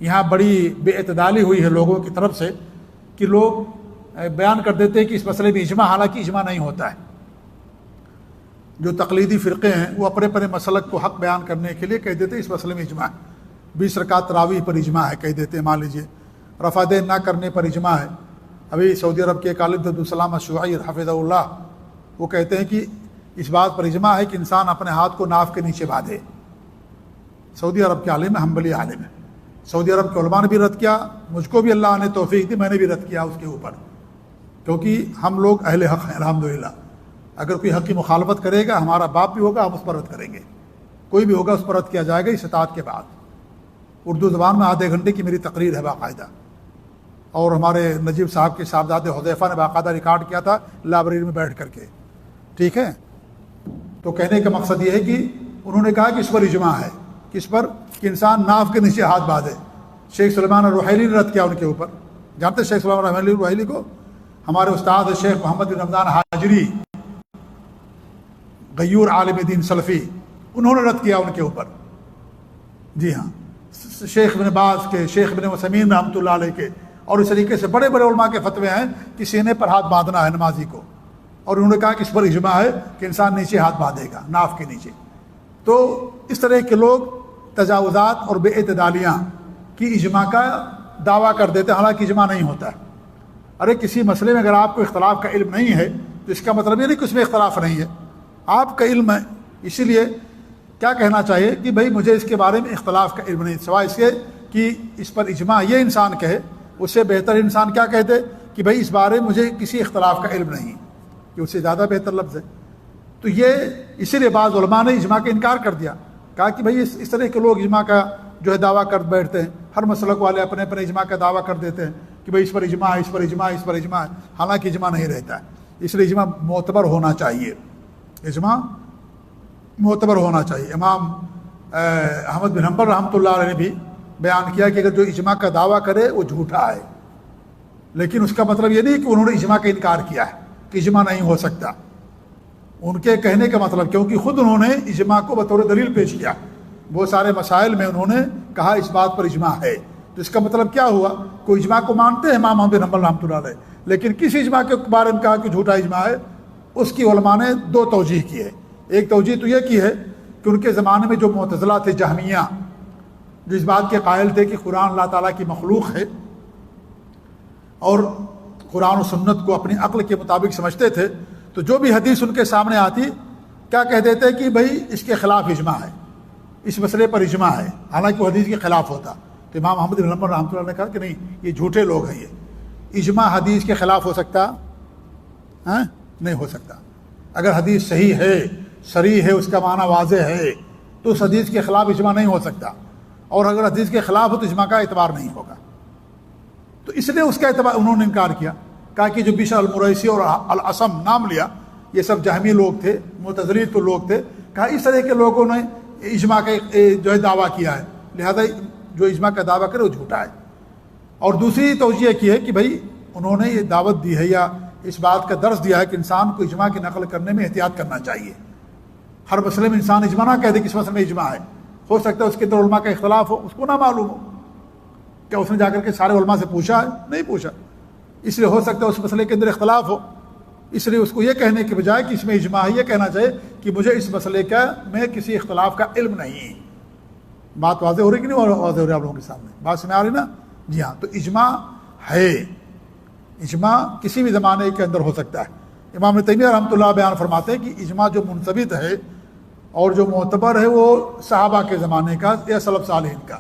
یہاں بڑی بے اعتدالی ہوئی ہے لوگوں کی طرف سے کہ لوگ بیان کر دیتے ہیں کہ اس مسئلے میں اجماع، حالانکہ اجماع نہیں ہوتا ہے۔ جو تقلیدی فرقے ہیں وہ اپنے اپنے مسلک کو حق بیان کرنے کے لیے کہہ دیتے ہیں اس مسئلے میں اجماع ہے، 20 رکعت تراویح پر اجماع ہے کہہ دیتے ہیں، مان لیجیے رفع دین نہ کرنے پر اجماع ہے۔ ابھی سعودی عرب کے ایک عالم عبدالسلام الشعیر حفظہ اللہ وہ کہتے ہیں کہ اس بات پر اجماع ہے کہ انسان اپنے ہاتھ کو ناف کے نیچے باندھے۔ سعودی عرب کے عالم ہے، حنبلی عالم ہے۔ سعودی عرب کے علماء نے بھی رد کیا، مجھ کو بھی اللہ نے توفیق دی، میں نے بھی رد کیا اس کے اوپر، کیونکہ ہم لوگ اہل حق ہیں الحمدللہ۔ اگر کوئی حق کی مخالفت کرے گا، ہمارا باپ بھی ہوگا، ہم اس پر رد کریں گے، کوئی بھی ہوگا اس پر رد کیا جائے گا استطاعت کے بعد۔ اردو زبان میں آدھے گھنٹے کی میری تقریر ہے باقاعدہ، اور ہمارے نجیب صاحب کے صاحبزادے حذیفہ نے باقاعدہ ریکارڈ کیا تھا لائبریری میں بیٹھ کر کے، ٹھیک ہے۔ تو کہنے کا مقصد یہ ہے کہ انہوں نے کہا کہ اس پر اجماع ہے، کس پر؟ کہ انسان ناف کے نیچے ہاتھ باندھے۔ شیخ سلیمان الرحیلی نے رد کیا ان کے اوپر، جانتے شیخ سلیمان الرحیلی کو؟ ہمارے استاد شیخ محمد بن رمضان حاجری، غیور عالم دین سلفی، انہوں نے رد کیا ان کے اوپر۔ جی ہاں، شیخ بن باز کے، شیخ بن عثیمین رحمۃ اللہ علیہ کے، اور اس طریقے سے بڑے بڑے علماء کے فتوے ہیں کہ سینے پر ہاتھ باندھنا ہے نمازی کو، اور انہوں نے کہا کہ اس پر اجماع ہے کہ انسان نیچے ہاتھ باندھے گا ناف کے نیچے۔ تو اس طرح کے لوگ تجاوزات اور بے اعتدالیاں کی اجماع کا دعویٰ کر دیتے ہیں، حالانکہ اجماع نہیں ہوتا ہے۔ ارے کسی مسئلے میں اگر آپ کو اختلاف کا علم نہیں ہے تو اس کا مطلب یہ نہیں کہ اس میں اختلاف نہیں ہے، آپ کا علم ہے۔ اسی لیے کیا کہنا چاہیے کہ بھائی مجھے اس کے بارے میں اختلاف کا علم نہیں، سوائے اس کے کہ اس پر اجماع یہ انسان کہے، اس سے بہتر انسان کیا کہتے کہ بھائی اس بارے میں مجھے کسی اختلاف کا علم نہیں، کہ اس سے زیادہ بہتر لفظ ہے۔ تو یہ اسی لیے بعض علماء نے اجماع کا انکار کر دیا، کہا کہ بھائی اس طرح کے لوگ اجماع کا جو ہے دعویٰ کر بیٹھتے ہیں، ہر مسلک والے اپنے اپنے اجماع کا دعویٰ کر دیتے ہیں کہ بھئی اس پر اجماع ہے، اس پر اجماع ہے، اس پر اجماع ہے، حالانکہ اجماع نہیں رہتا ہے۔ اس لیے اجماع معتبر ہونا چاہیے، اجماع معتبر ہونا چاہیے۔ امام احمد بن حنبل رحمۃ اللہ علیہ نے بھی بیان کیا کہ اگر جو اجماع کا دعویٰ کرے وہ جھوٹا ہے، لیکن اس کا مطلب یہ نہیں کہ انہوں نے اجماع کا انکار کیا ہے کہ اجماع نہیں ہو سکتا۔ ان کے کہنے کا مطلب، کیونکہ خود انہوں نے اجماع کو بطور دلیل پیش کیا، بہت سارے مسائل میں انہوں نے کہا اس بات پر اجماع ہے، تو اس کا مطلب کیا ہوا؟ کوئی اجماع کو مانتے ہیں امام احمد بن حنبل رحمۃ اللہ علیہ، لیکن کس اجماع کے بارے میں کہا کہ جھوٹا اجماع ہے؟ اس کی علماء نے دو توجیہ کی ہے۔ ایک توجیہ تو یہ کی ہے کہ ان کے زمانے میں جو معتزلہ تھے، جہمیہ، جو اس بات کے قائل تھے کہ قرآن اللہ تعالیٰ کی مخلوق ہے اور قرآن و سنت کو اپنی عقل کے مطابق سمجھتے تھے، تو جو بھی حدیث ان کے سامنے آتی کیا کہہ دیتے کہ بھائی اس کے خلاف اجماع ہے، اس مسئلے پر اجماع ہے، حالانکہ وہ حدیث کے خلاف ہوتا۔ تو امام احمد بن حنبل رحمۃ اللہ نے کہا کہ نہیں، یہ جھوٹے لوگ ہیں، یہ اجماع حدیث کے خلاف ہو سکتا نہیں ہو سکتا۔ اگر حدیث صحیح ہے، صریح ہے، اس کا معنی واضح ہے، تو اس حدیث کے خلاف اجماع نہیں ہو سکتا، اور اگر حدیث کے خلاف ہو تو اجماع کا اعتبار نہیں ہوگا۔ تو اس لیے اس کا اعتبار انہوں نے انکار کیا، کہا کہ جو بشر المریسی اور الاسم نام لیا، یہ سب جہمی لوگ تھے، معتزلی تو لوگ تھے، کہا اس طرح کے لوگوں نے اجماع کا جو ہے دعویٰ کیا ہے، لہذا جو اجماع کا دعویٰ کرے وہ جھوٹا ہے۔ اور دوسری توجیہ کی ہے کہ بھائی انہوں نے یہ دعوت دی ہے یا اس بات کا درس دیا ہے کہ انسان کو اجماع کی نقل کرنے میں احتیاط کرنا چاہیے۔ ہر مسئلے میں انسان اجماع نہ کہہ دے کہ اس مسئلے میں اجماع ہے، ہو سکتا ہے اس کے اندر علماء کا اختلاف ہو، اس کو نہ معلوم ہو۔ کیا اس نے جا کر کے سارے علماء سے پوچھا ہے؟ نہیں پوچھا، اس لیے ہو سکتا ہے اس مسئلے کے اندر اختلاف ہو، اس لیے اس کو یہ کہنے کے بجائے کہ اس میں اجماع ہے، یہ کہنا چاہیے کہ مجھے اس مسئلے کا میں کسی اختلاف کا علم نہیں۔ بات واضح ہو رہی کہ نہیں واضح ہو رہی آپ لوگوں کے سامنے؟ بات سمجھ آ رہی نا؟ جی ہاں، تو اجماع ہے، اجماع کسی بھی زمانے کے اندر ہو سکتا ہے۔ امام تیمیہ رحمۃ اللہ بیان فرماتے ہیں کہ اجماع جو منضبط ہے اور جو معتبر ہے وہ صحابہ کے زمانے کا یا سلف صالحین کا،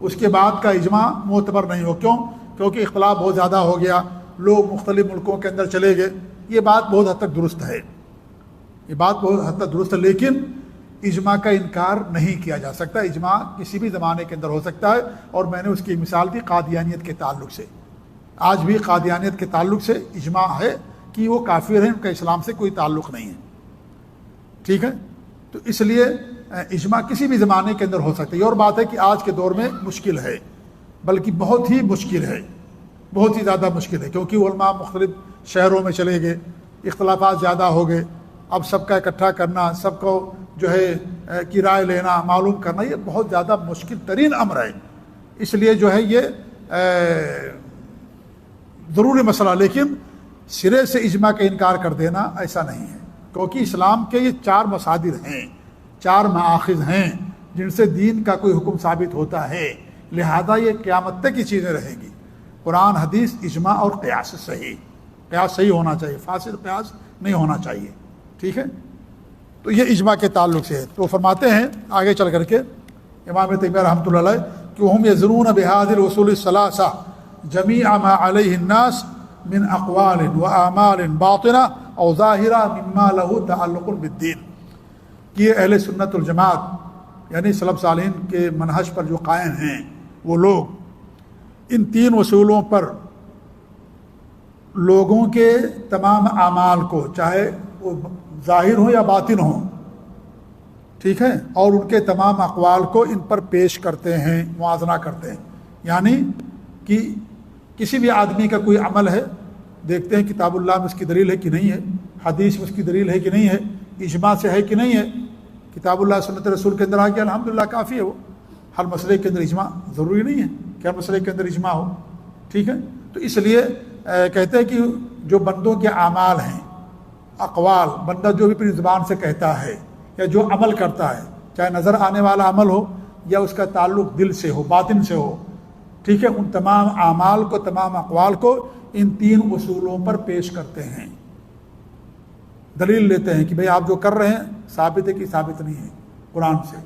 اس کے بعد کا اجماع معتبر نہیں ہو۔ کیوں؟ کیونکہ اختلاف بہت زیادہ ہو گیا، لوگ مختلف ملکوں کے اندر چلے گئے۔ یہ بات بہت حد تک درست ہے، یہ بات بہت حد تک درست ہے، لیکن اجماع کا انکار نہیں کیا جا سکتا۔ اجماع کسی بھی زمانے کے اندر ہو سکتا ہے، اور میں نے اس کی مثال دی قادیانیت کے تعلق سے۔ آج بھی قادیانیت کے تعلق سے اجماع ہے کہ وہ کافر ہیں، ان کا اسلام سے کوئی تعلق نہیں ہے، ٹھیک ہے؟ تو اس لیے اجماع کسی بھی زمانے کے اندر ہو سکتا ہے۔ یہ اور بات ہے کہ آج کے دور میں مشکل ہے، بلکہ بہت ہی مشکل ہے، بہت ہی زیادہ مشکل ہے، کیونکہ علماء مختلف شہروں میں چلے گئے، اختلافات زیادہ ہو گئے، اب سب کا اکٹھا کرنا، سب کو جو ہے کی رائے لینا، معلوم کرنا، یہ بہت زیادہ مشکل ترین امر ہے. اس لیے جو ہے یہ ضروری مسئلہ، لیکن سرے سے اجماع کا انکار کر دینا ایسا نہیں ہے، کیونکہ اسلام کے یہ 4 مصادر ہیں، 4 مآخذ ہیں جن سے دین کا کوئی حکم ثابت ہوتا ہے. لہذا یہ قیامت تک کی چیزیں رہیں گی، قرآن، حدیث، اجماع اور قیاس صحیح. قیاس صحیح ہونا چاہیے، فاسد قیاس نہیں ہونا چاہیے. ٹھیک ہے، تو یہ اجماع کے تعلق سے ہے. تو فرماتے ہیں آگے چل کر کے امام تیمیہ رحمۃ اللہ علیہ کہ ہم یظنون بہذه الاصول الثلاثه جميع ما عليه الناس من اقوال واعمال باطنه او ظاہرہ مما له تعلق بالدین. کہ یہ اہل سنت والجماعت یعنی سلف صالحین کے منہج پر جو قائم ہیں وہ لوگ ان 3 اصولوں پر لوگوں کے تمام اعمال کو، چاہے وہ ظاہر ہوں یا باطن ہوں، ٹھیک ہے، اور ان کے تمام اقوال کو ان پر پیش کرتے ہیں، موازنہ کرتے ہیں. یعنی کہ کسی بھی آدمی کا کوئی عمل ہے، دیکھتے ہیں کتاب اللہ میں اس کی دلیل ہے کہ نہیں ہے، حدیث میں اس کی دلیل ہے کہ نہیں ہے، اجماع سے ہے کہ نہیں ہے. کتاب اللہ سنت رسول کے اندر آ گیا الحمدللہ کافی ہے. وہ ہر مسئلے کے اندر اجماع ضروری نہیں ہے کہ ہر مسئلے کے اندر اجماع ہو. ٹھیک ہے، تو اس لیے کہتے ہیں کہ جو بندوں کے اعمال ہیں، اقوال، بندہ جو بھی اپنی زبان سے کہتا ہے یا جو عمل کرتا ہے، چاہے نظر آنے والا عمل ہو یا اس کا تعلق دل سے ہو، باطن سے ہو، ٹھیک ہے، ان تمام اعمال کو، تمام اقوال کو ان 3 اصولوں پر پیش کرتے ہیں. دلیل لیتے ہیں کہ بھئی آپ جو کر رہے ہیں ثابت ہے کہ ثابت نہیں ہے، قرآن سے،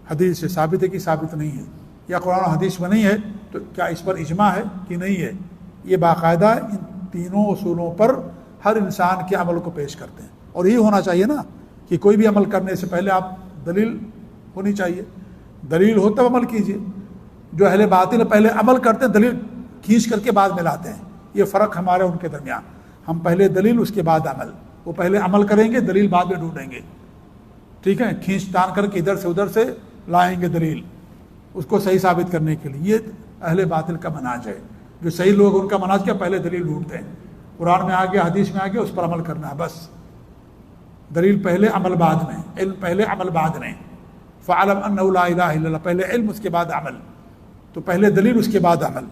حدیث سے ثابت ہے کہ ثابت نہیں ہے، یا قرآن و حدیث میں نہیں ہے تو کیا اس پر اجماع ہے کہ نہیں ہے. یہ باقاعدہ ان 3 اصولوں پر ہر انسان کے عمل کو پیش کرتے ہیں. اور یہی ہونا چاہیے نا کہ کوئی بھی عمل کرنے سے پہلے آپ دلیل ہونی چاہیے، دلیل ہو تب عمل کیجیے. جو اہل باطل پہلے عمل کرتے ہیں، دلیل کھینچ کر کے بعد میں لاتے ہیں. یہ فرق ہمارے ان کے درمیان. ہم پہلے دلیل، اس کے بعد عمل. وہ پہلے عمل کریں گے، دلیل بعد میں ڈھونڈیں گے. ٹھیک ہے، کھینچ تان کر کے ادھر سے ادھر سے لائیں گے دلیل اس کو صحیح ثابت کرنے کے لیے. یہ اہل باطل کا منہج ہے. جو صحیح لوگ ان کا منہج کیا، پہلے دلیل ڈھونڈتے ہیں. قرآن میں آ گیا، حدیث میں آ گیا، اس پر عمل کرنا ہے بس. دلیل پہلے، عمل بعد میں. علم پہلے، عمل بعد میں. فَعَلَمْ أَنَّهُ لَا إِلَهَ إِلَّا اللَّهُ، پہلے علم، اس کے بعد عمل. تو پہلے دلیل، اس کے بعد عمل.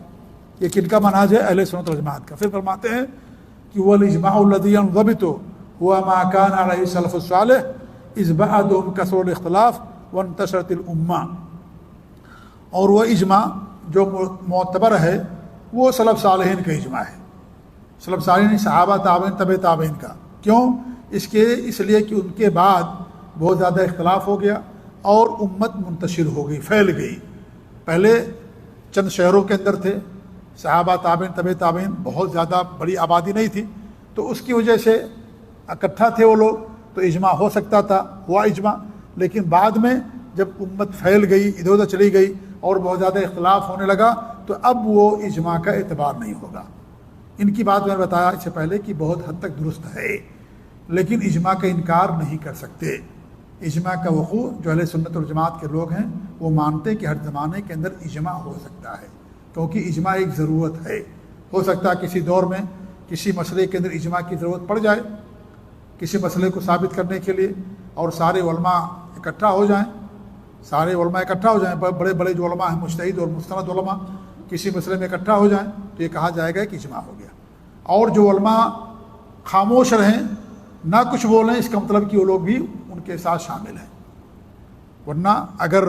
یہ کن کا منہج ہے؟ اہل سنت والجماعت کا. پھر فرماتے ہیں کہ وَالْإِجْمَاعُ الَّذِي يَنْضَبِطُ هُوَ مَا كَانَ عَلَيْهِ السَّلَفُ الصَّالِحُ إِذْ بَعَدَهُمْ كَثُرَ الْاخْتِلَافِ وَانْتَشَرَتِ الْأُمَّةُ. اور وہ اجماع جو معتبر ہے وہ سلف صالحین کا اجماع ہے. سلف صالحین صحابہ، تابعین، تبع تابعین کا. کیوں؟ اس لیے کہ ان کے بعد بہت زیادہ اختلاف ہو گیا اور امت منتشر ہو گئی، پھیل گئی. پہلے چند شہروں کے اندر تھے صحابہ، تابعین، تبع تابعین، بہت زیادہ بڑی آبادی نہیں تھی، تو اس کی وجہ سے اکٹھا تھے وہ لوگ تو اجماع ہو سکتا تھا، ہوا اجماع. لیکن بعد میں جب امت پھیل گئی، ادھر ادھر چلی گئی اور بہت زیادہ اختلاف ہونے لگا تو اب وہ اجماع کا اعتبار نہیں ہوگا. ان کی بات میں نے بتایا اس سے پہلے کہ بہت حد تک درست ہے، لیکن اجماع کا انکار نہیں کر سکتے. اجماع کا وقوع جو اہل سنت والجماعت کے لوگ ہیں وہ مانتے ہیں کہ ہر زمانے کے اندر اجماع ہو سکتا ہے، کیونکہ اجماع ایک ضرورت ہے. ہو سکتا ہے کسی دور میں کسی مسئلے کے اندر اجماع کی ضرورت پڑ جائے کسی مسئلے کو ثابت کرنے کے لیے، اور سارے علماء اکٹھا ہو جائیں، سارے علماء اکٹھا ہو جائیں، بڑے بڑے جو علماء ہیں مجتہد اور مستند علماء کسی مسئلے میں اکٹھا ہو جائیں تو یہ کہا جائے گا کہ اجماع ہو گیا. اور جو علماء خاموش رہیں، نہ کچھ بولیں، اس کا مطلب کہ وہ لوگ بھی ان کے ساتھ شامل ہیں. ورنہ اگر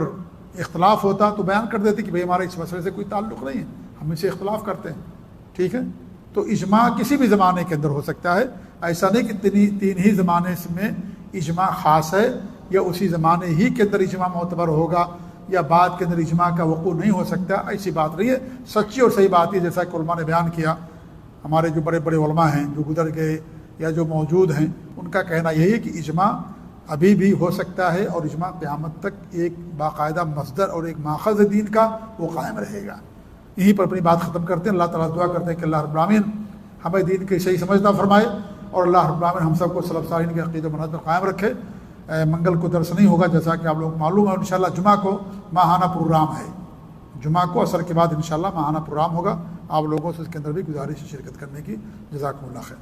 اختلاف ہوتا تو بیان کر دیتے کہ بھئی ہمارا اس مسئلے سے کوئی تعلق نہیں ہے، ہم اسے اختلاف کرتے ہیں. ٹھیک ہے، تو اجماع کسی بھی زمانے کے اندر ہو سکتا ہے. ایسا نہیں کہ 3 ہی زمانے میں اجماع خاص ہے، یا اسی زمانے ہی کے اندر اجماع معتبر ہوگا یا بعد کے اندر اجماع کا وقوع نہیں ہو سکتا. ایسی بات نہیں ہے. سچی اور صحیح بات ہے جیسا کہ علماء نے بیان کیا. ہمارے جو بڑے بڑے علماء ہیں جو گزر گئے یا جو موجود ہیں، ان کا کہنا یہی ہے کہ اجماع ابھی بھی ہو سکتا ہے، اور اجماع قیامت تک ایک باقاعدہ مصدر اور ایک ماخذ دین کا وہ قائم رہے گا. یہیں پر اپنی بات ختم کرتے ہیں. اللہ تعالیٰ دعا کرتے ہیں کہ اللہ رب العالمین ہمیں دین کی صحیح سمجھنا فرمائے، اور اللہ رب العالمین ہم سب کو سلف صالحین کے عقیدہ و منہج پر قائم رکھے. منگل کو درس نہیں ہوگا جیسا کہ آپ لوگ معلوم ہے. انشاءاللہ جمعہ کو ماہانہ پروگرام ہے. جمعہ کو عصر کے بعد انشاءاللہ ماہانہ پروگرام ہوگا. آپ لوگوں سے اس کے اندر بھی گزارش ہے شرکت کرنے کی. جزاکم اللہ خیر.